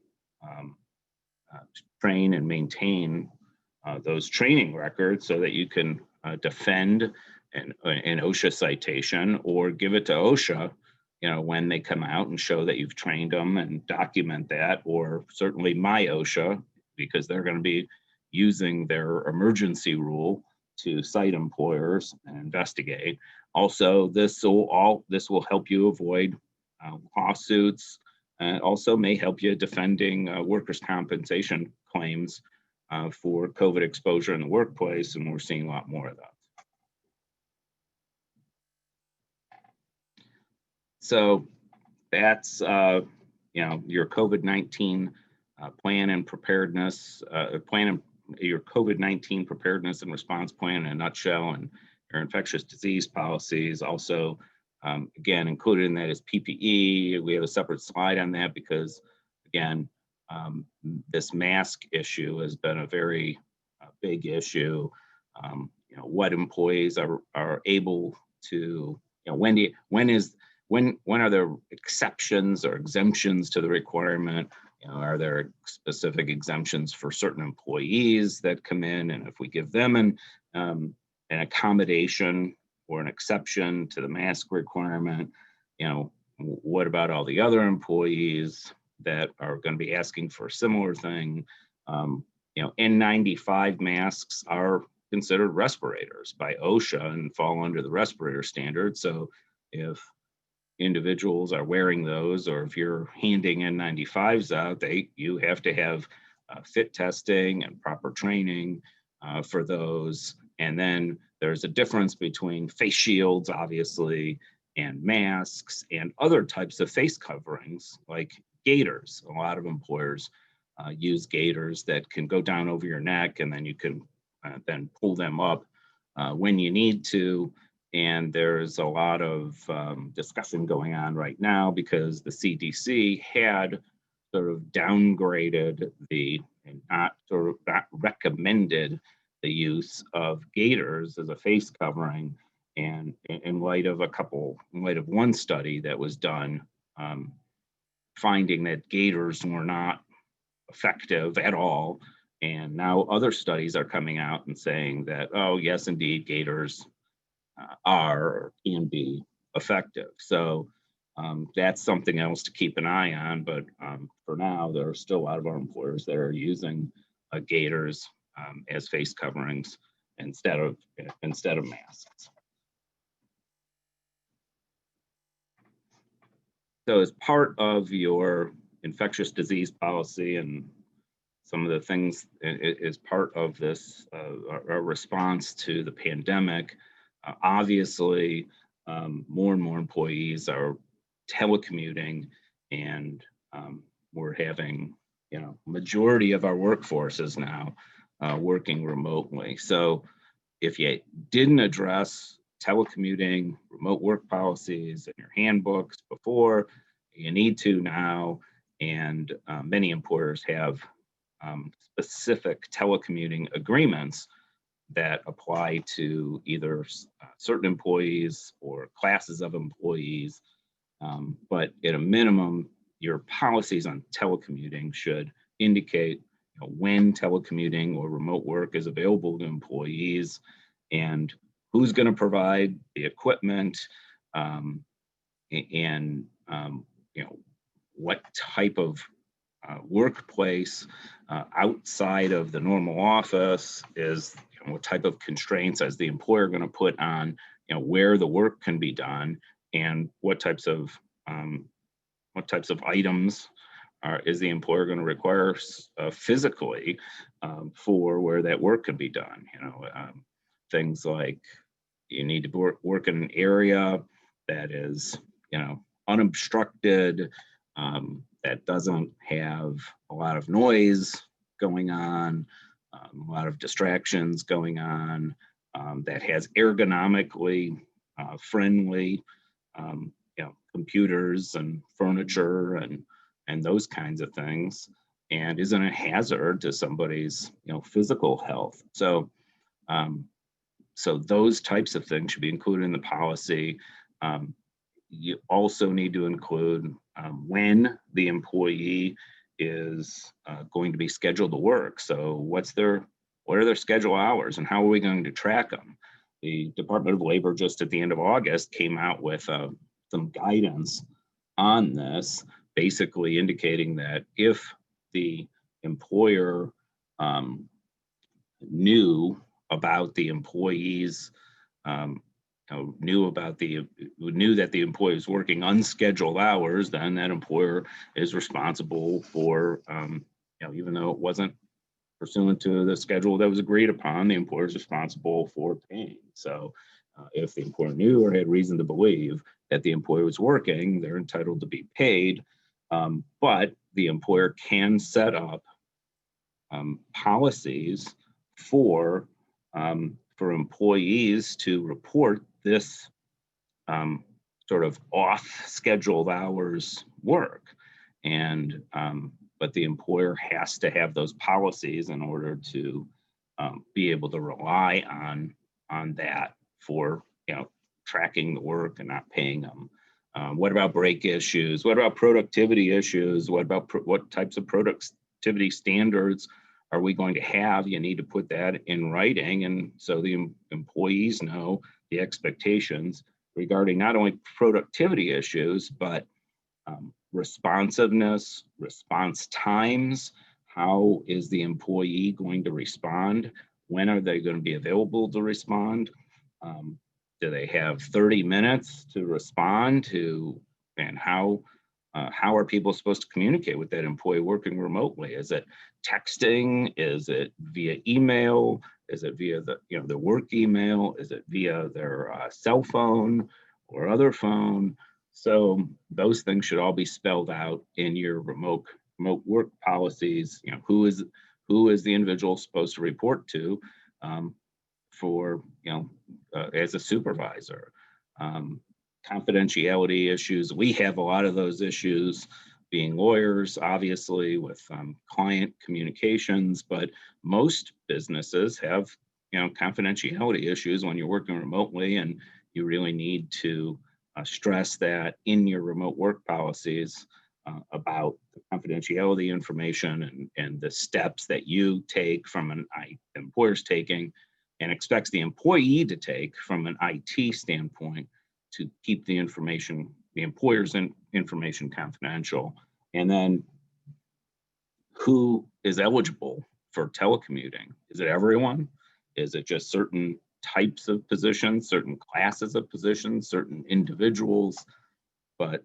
those training records so that you can defend an OSHA citation, or give it to OSHA, when they come out and show that you've trained them and document that, or certainly my OSHA, because they're going to be using their emergency rule to cite employers and investigate. Also, this will help you avoid lawsuits, and also may help you defending workers' compensation claims for COVID exposure in the workplace, and we're seeing a lot more of that. So that's your COVID-19 plan and preparedness your COVID-19 preparedness and response plan in a nutshell, and your infectious disease policies. Also, again, included in that is PPE. We have a separate slide on that because, again, this mask issue has been a very big issue. What employees are able to, when are there exceptions or exemptions to the requirement? Are there specific exemptions for certain employees that come in? And if we give them an accommodation or an exception to the mask requirement, what about all the other employees that are going to be asking for a similar thing? N95 masks are considered respirators by OSHA and fall under the respirator standard. So if individuals are wearing those, or if you're handing N95s out, you have to have fit testing and proper training for those. And then there's a difference between face shields, obviously, and masks and other types of face coverings like gaiters. A lot of employers use gaiters that can go down over your neck, and then you can then pull them up when you need to. And there's a lot of discussion going on right now because the CDC had sort of downgraded and not recommended the use of gaiters as a face covering. And in light of one study that was done, finding that gaiters were not effective at all. And now other studies are coming out and saying that, oh, yes, indeed, gaiters are or can be effective. So that's something else to keep an eye on. But for now, there are still a lot of our employers that are using gaiters as face coverings instead of masks. So as part of your infectious disease policy and some of the things as part of this our response to the pandemic, obviously, more and more employees are telecommuting, and we're having, majority of our workforce is now working remotely. So if you didn't address telecommuting, remote work policies in your handbooks before, you need to now. And many employers have specific telecommuting agreements that apply to either certain employees or classes of employees. But at a minimum, your policies on telecommuting should indicate when telecommuting or remote work is available to employees, and who's going to provide the equipment, and what type of workplace outside of the normal office is, what type of constraints is the employer going to put on where the work can be done and what types of items is the employer going to require physically for where that work can be done. Things like you need to work in an area that is, unobstructed, that doesn't have a lot of noise going on, a lot of distractions going on, that has ergonomically friendly, computers and furniture and those kinds of things, and isn't a hazard to somebody's physical health. So so those types of things should be included in the policy. You also need to include when the employee is going to be scheduled to work. So what are their schedule hours and how are we going to track them? The Department of Labor just at the end of August came out with some guidance on this, basically indicating that if the employer knew about the employees, knew that the employee was working unscheduled hours, then that employer is responsible for, even though it wasn't pursuant to the schedule that was agreed upon, the employer is responsible for paying. So if the employer knew or had reason to believe that the employee was working, they're entitled to be paid. But the employer can set up policies for employees to report this sort of off-scheduled hours work, and but the employer has to have those policies in order to be able to rely on that for tracking the work and not paying them. What about break issues? What about productivity issues? What about what types of productivity standards are we going to have? You need to put that in writing, and so the employees know the expectations regarding not only productivity issues, but responsiveness, response times. How is the employee going to respond? When are they going to be available to respond? Do they have 30 minutes to respond to, and how are people supposed to communicate with that employee working remotely? Is it texting? Is it via email? Is it via the work email? Is it via their cell phone or other phone? So those things should all be spelled out in your remote work policies. Who is the individual supposed to report to for as a supervisor? Confidentiality issues. We have a lot of those issues being lawyers, obviously, with client communications, but most businesses have confidentiality issues when you're working remotely, and you really need to stress that in your remote work policies about the confidentiality information and the steps that you take from an employer's taking and expects the employee to take from an IT standpoint to keep the employer's information confidential. And then who is eligible for telecommuting? Is it everyone? Is it just certain types of positions, certain classes of positions, certain individuals? But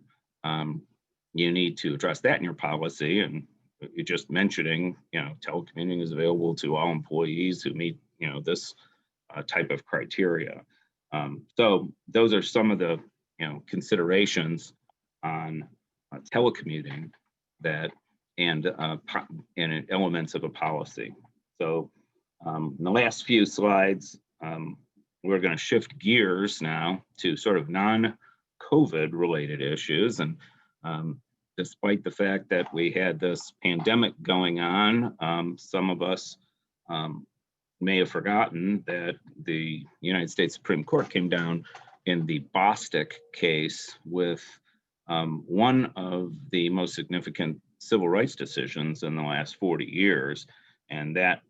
you need to address that in your policy. And you're just mentioning, telecommuting is available to all employees who meet, this type of criteria. So those are some of the considerations on telecommuting and elements of a policy. So in the last few slides, we're going to shift gears now to sort of non-COVID related issues. And despite the fact that we had this pandemic going on, some of us may have forgotten that the United States Supreme Court came down in the Bostock case with one of the most significant civil rights decisions in the last 40 years. And that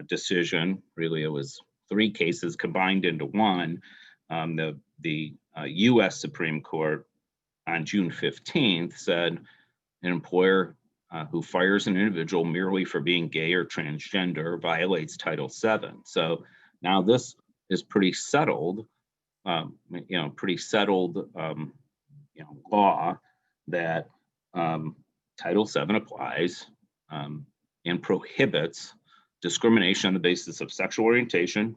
decision, really, it was 3 cases combined into one. The US Supreme Court on June 15th said an employer who fires an individual merely for being gay or transgender violates Title VII. So now this is pretty settled pretty settled, law that Title VII applies and prohibits discrimination on the basis of sexual orientation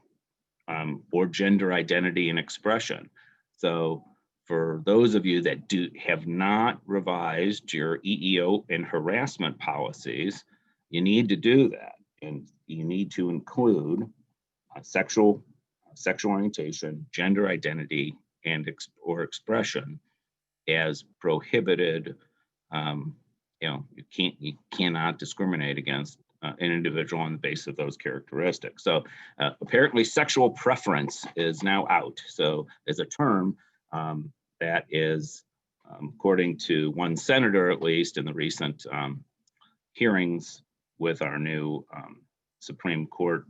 or gender identity and expression. So for those of you that have not revised your EEO and harassment policies, you need to do that. And you need to include sexual orientation, gender identity, and or expression as prohibited. You cannot discriminate against an individual on the basis of those characteristics. So apparently sexual preference is now out. So as a term that is, according to one senator, at least in the recent hearings with our new Supreme Court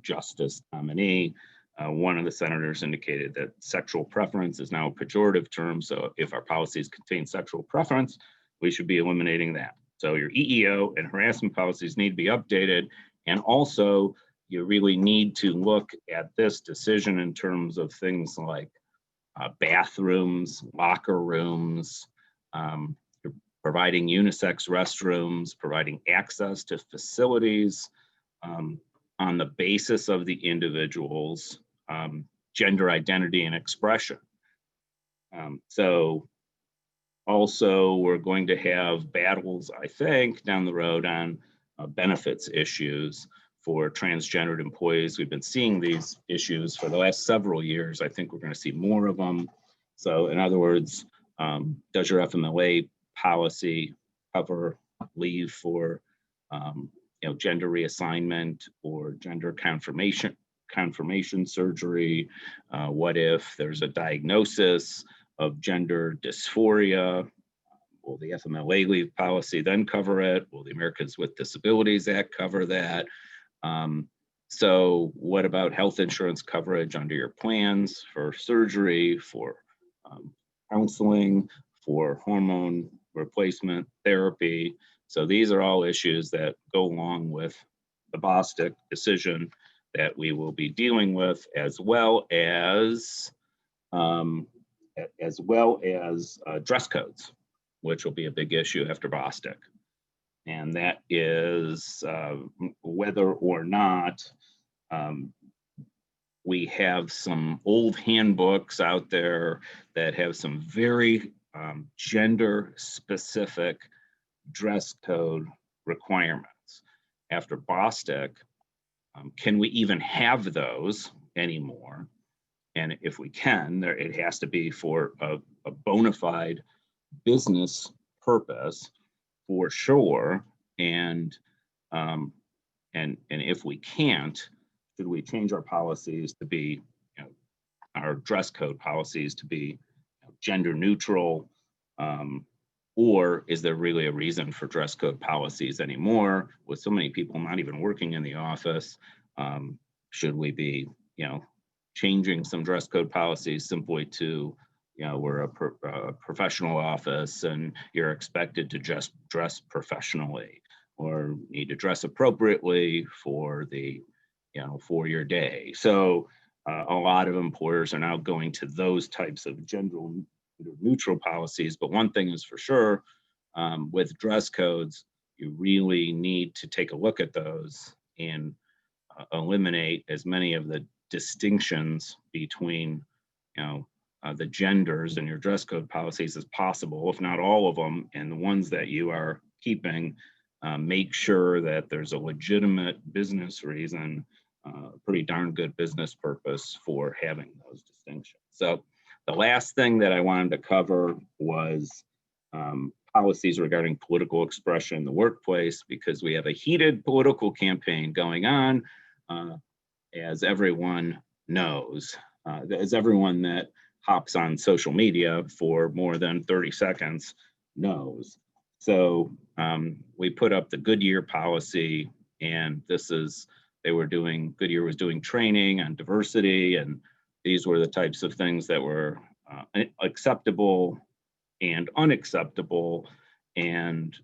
justice nominee, one of the senators indicated that sexual preference is now a pejorative term. So if our policies contain sexual preference, we should be eliminating that. So your EEO and harassment policies need to be updated. And also, you really need to look at this decision in terms of things like bathrooms, locker rooms, providing unisex restrooms, providing access to facilities on the basis of the individual's gender identity and expression. So also, we're going to have battles, I think, down the road on benefits issues for transgendered employees. We've been seeing these issues for the last several years. I think we're going to see more of them. So in other words, does your FMLA policy cover leave for gender reassignment or gender confirmation surgery? What if there's a diagnosis of gender dysphoria? Will the FMLA leave policy then cover it? Will the Americans with Disabilities Act cover that? So what about health insurance coverage under your plans for surgery, for counseling, for hormone replacement therapy? So these are all issues that go along with the Bostock decision that we will be dealing with, as well as dress codes, which will be a big issue after Bostock. And that is whether or not we have some old handbooks out there that have some very gender specific dress code requirements. After Bostock, can we even have those anymore? And if we can, it has to be for a bona fide business purpose, for sure. And if we can't, should we change our policies to be, our dress code policies to be gender neutral? Or is there really a reason for dress code policies anymore? With so many people not even working in the office, should we be, changing some dress code policies simply to, we're a professional office and you're expected to just dress professionally, or need to dress appropriately for the, for your day. So a lot of employers are now going to those types of gender neutral policies. But one thing is for sure, with dress codes, you really need to take a look at those and eliminate as many of the distinctions between, the genders in your dress code policies as possible, if not all of them. And the ones that you are keeping, make sure that there's a legitimate business reason, pretty darn good business purpose for having those distinctions. So the last thing that I wanted to cover was policies regarding political expression in the workplace, because we have a heated political campaign going on, as everyone knows, as everyone that hops on social media for more than 30 seconds knows. So we put up the Goodyear policy, and Goodyear was doing training on diversity, and these were the types of things that were acceptable and unacceptable. And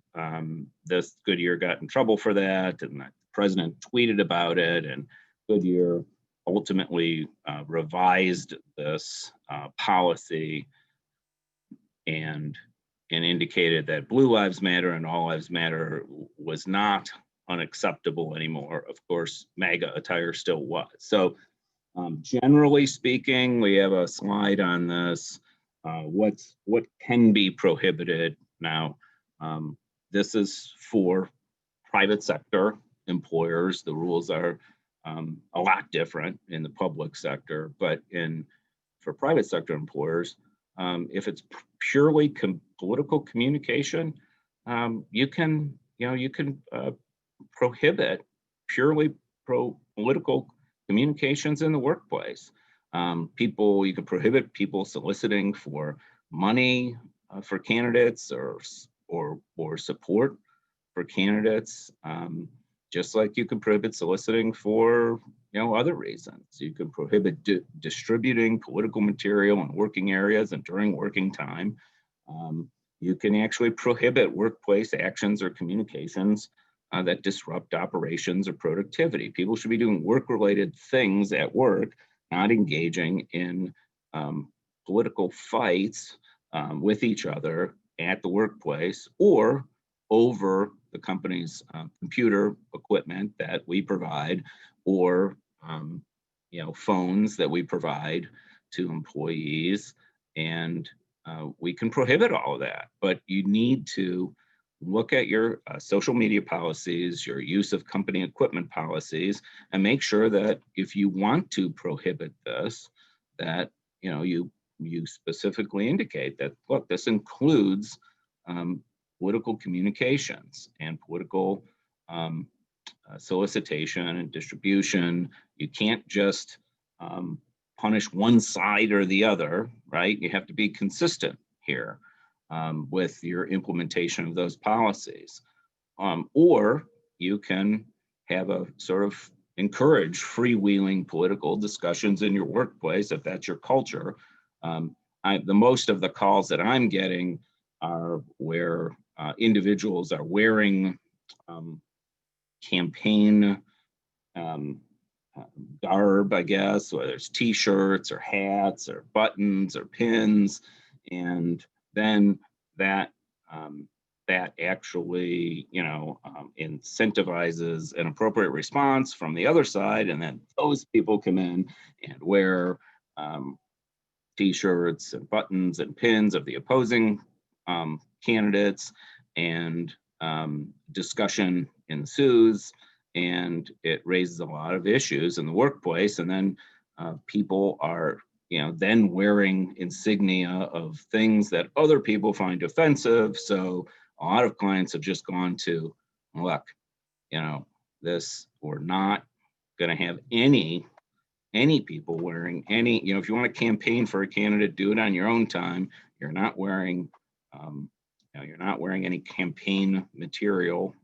this Goodyear got in trouble for that, and the president tweeted about it, and Goodyear ultimately revised this policy and indicated that Blue Lives Matter and All Lives Matter was not unacceptable anymore. Of course, MAGA attire still was. So generally speaking, we have a slide on this. What can be prohibited now? This is for private sector employers. The rules are a lot different in the public sector, but for private sector employers, if it's purely political communication, you can prohibit purely political communications in the workplace. You can prohibit people soliciting for money for candidates or support for candidates, just like you can prohibit soliciting for other reasons. You can prohibit distributing political material in working areas and during working time. You can actually prohibit workplace actions or communications that disrupt operations or productivity. People should be doing work-related things at work, not engaging in political fights with each other at the workplace or over the company's computer equipment that we provide, or phones that we provide to employees. And we can prohibit all of that, but you need to look at your social media policies, your use of company equipment policies, and make sure that if you want to prohibit this, that you specifically indicate that, look, this includes political communications and political solicitation and distribution. You can't just punish one side or the other, right? You have to be consistent here with your implementation of those policies. Or you can have a sort of encourage freewheeling political discussions in your workplace if that's your culture. The most of the calls that I'm getting are where individuals are wearing campaign garb, I guess, whether it's t-shirts or hats or buttons or pins, and then that actually incentivizes an appropriate response from the other side, and then those people come in and wear t-shirts and buttons and pins of the opposing candidates, and discussion ensues, and it raises a lot of issues in the workplace. And then people are then wearing insignia of things that other people find offensive. So a lot of clients have just gone to, look, we're not going to have any people wearing any, if you want to campaign for a candidate, do it on your own time. You're not wearing any campaign material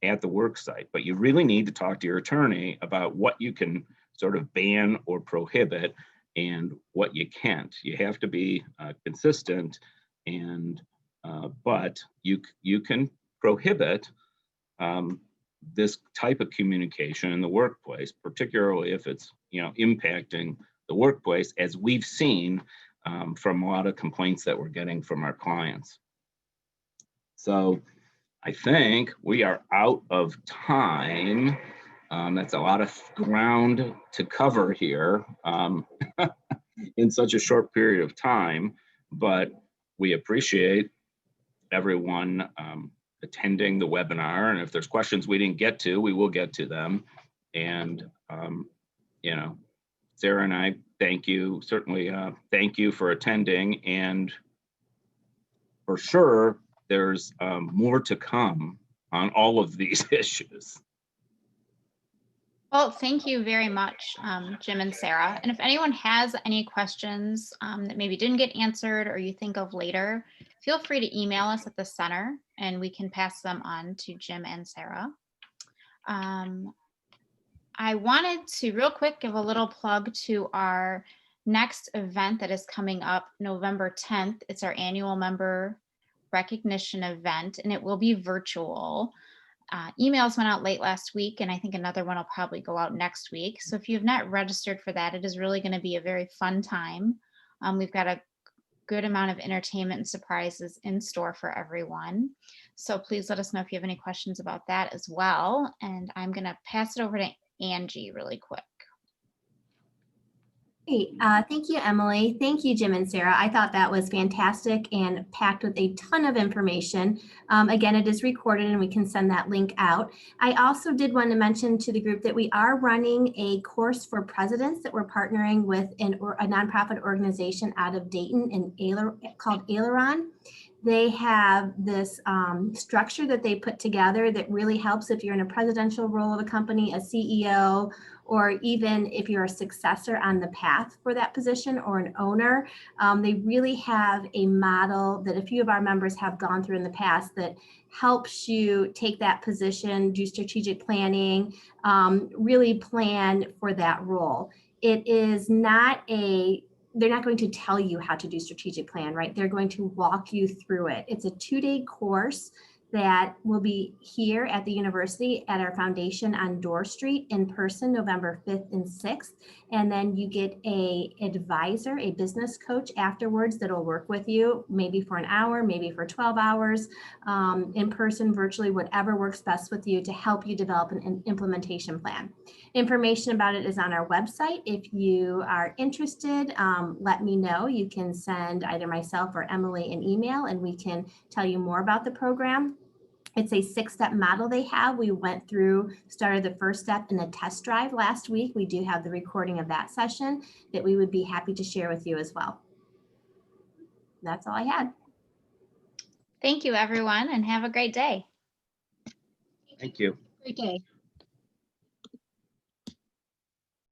at the work site. But you really need to talk to your attorney about what you can sort of ban or prohibit and what you can't. You have to be consistent, and but you can prohibit this type of communication in the workplace, particularly if it's impacting the workplace, as we've seen from a lot of complaints that we're getting from our clients. So I think we are out of time. That's a lot of ground to cover here in such a short period of time, but we appreciate everyone attending the webinar. And if there's questions we didn't get to, we will get to them. And, Sarah and I thank you, certainly thank you for attending. And for sure, there's more to come on all of these issues. Well, thank you very much, Jim and Sarah. And if anyone has any questions that maybe didn't get answered or you think of later, feel free to email us at the center and we can pass them on to Jim and Sarah. I wanted to real quick give a little plug to our next event that is coming up November 10th. It's our annual member recognition event, and it will be virtual. emails went out late last week, and I think another one will probably go out next week. So if you've not registered for that, it is really going to be a very fun time. We've got a good amount of entertainment and surprises in store for everyone. So please let us know if you have any questions about that as well. And I'm going to pass it over to Angie really quick. Great. Thank you, Emily. Thank you, Jim and Sarah. I thought that was fantastic and packed with a ton of information. Again, it is recorded and we can send that link out. I also did want to mention to the group that we are running a course for presidents that we're partnering with a nonprofit organization out of Dayton called Aileron. They have this structure that they put together that really helps if you're in a presidential role of a company, a CEO, or even if you're a successor on the path for that position or an owner. They really have a model that a few of our members have gone through in the past that helps you take that position, do strategic planning, really plan for that role. It is not they're not going to tell you how to do strategic plan, right? They're going to walk you through it. It's a 2-day course that will be here at the university at our foundation on Dorr Street in person, November 5th and 6th. And then you get an advisor, a business coach afterwards that'll work with you, maybe for an hour, maybe for 12 hours, in person, virtually, whatever works best with you to help you develop an implementation plan. Information about it is on our website. If you are interested, let me know. You can send either myself or Emily an email and we can tell you more about the program. It's a 6-step model they have. We went through, started the first step in a test drive last week. We do have the recording of that session that we would be happy to share with you as well. That's all I had. Thank you, everyone, and have a great day. Thank you. Great day.